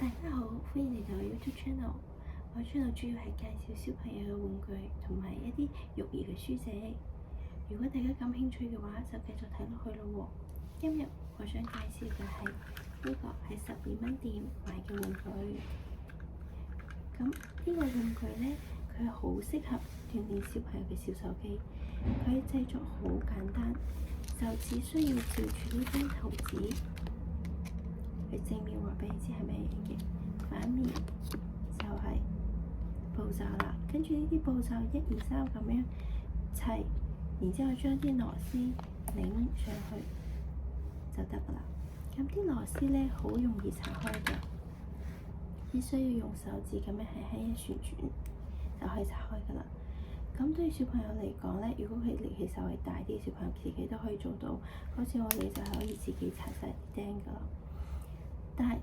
大家好，歡迎嚟到 YouTube channel。我 channel 主要係介紹小朋友嘅玩具同埋一啲育兒嘅書籍。如果大家感興趣嘅話，就繼續睇落去咯。今日我想介紹嘅係呢個喺12蚊店買嘅玩具。咁呢個玩具呢，佢好適合鍛鍊小朋友嘅小手肌。佢製作好簡單，就只需要照住呢張圖紙。佢正面話俾你知係咩嘢嘅，反面就係步驟啦。跟住呢啲步驟1、2、3咁樣砌，然之後將啲螺絲擰上去就得㗎啦。咁啲螺絲咧好容易拆開嘅，只需要用手指咁樣輕輕一旋轉就可以拆開㗎啦。咁對小朋友嚟講咧，如果佢力氣稍微大啲，小朋友自己都可以做到。好似我哋就係可以自己拆晒啲釘㗎啦。但係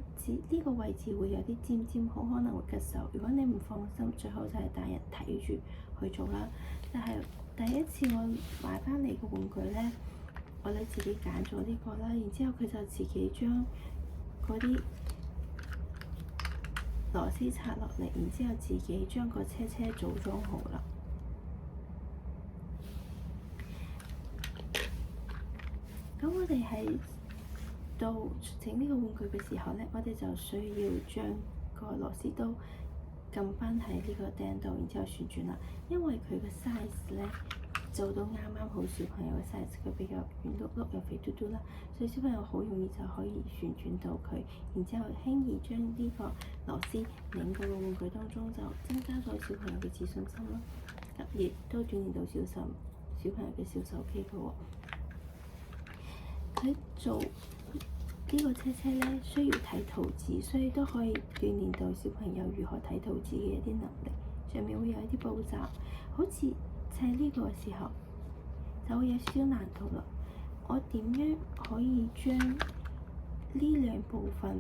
呢個位置會有啲尖尖，好可能會吉手。如果你唔放心，最好就係大人睇住去做啦。但係第一次我買翻嚟嘅玩具咧，我哋自己揀咗呢個啦，然之後佢就自己將嗰啲螺絲拆落嚟，然之後自己將個車車組裝好啦。咁我哋喺到整呢個玩具嘅時候咧，我哋就需要將個螺絲刀撳翻喺呢個釘度，然之後旋轉啦。因為佢嘅 size 咧做到啱啱好小朋友嘅 size，佢比較圓碌碌又肥嘟嘟啦，所以小朋友好容易就可以旋轉到佢，然之後輕易將呢個螺絲擰到個玩具當中，就增加咗小朋友嘅自信心咯，亦都鍛鍊到小朋友嘅小手肌嘅喎。佢做呢個車車咧需要睇圖紙，所以都可以鍛鍊到小朋友如何睇圖紙嘅一啲能力。上面會有一啲步驟，好似砌呢個嘅時候就會有少少難度啦。我點樣可以將呢兩部分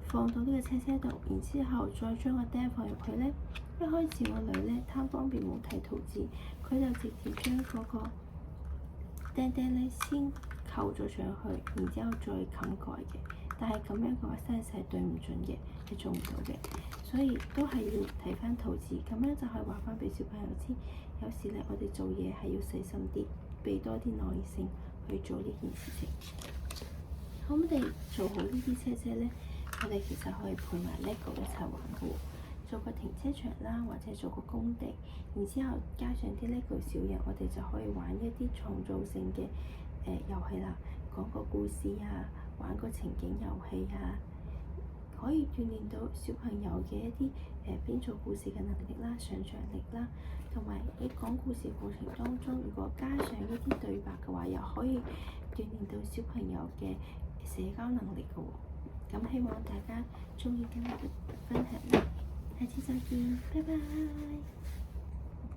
放到呢個車車度，然之後再將個釘放入去咧？一開始我女咧貪方便冇睇圖紙，佢就直接將嗰個釘咧先扣咗上去，然之後再冚蓋嘅。但係咁樣嘅話 size 係對唔準嘅，係做唔到嘅。所以都係要睇翻圖紙，咁樣就可以話翻俾小朋友知。有時咧，我哋做嘢係要細心啲，俾多啲耐性去做呢件事情。咁我哋做好呢啲車車咧，我哋其實可以配埋 LEGO 一齊玩嘅喎。做個停車場啦，或者做個工地，然之後加上啲 LEGO 小人，我哋就可以玩一啲創造性嘅遊戲啦，講個故事啊，玩個情景遊戲啊，可以鍛鍊到小朋友嘅一啲編造故事嘅能力啦、想像力啦，同埋喺講故事過程當中，如果加上一啲對白嘅話，又可以鍛鍊到小朋友嘅社交能力嘅喎。咁希望大家鍾意今日嘅分享啦，下次再見，拜拜。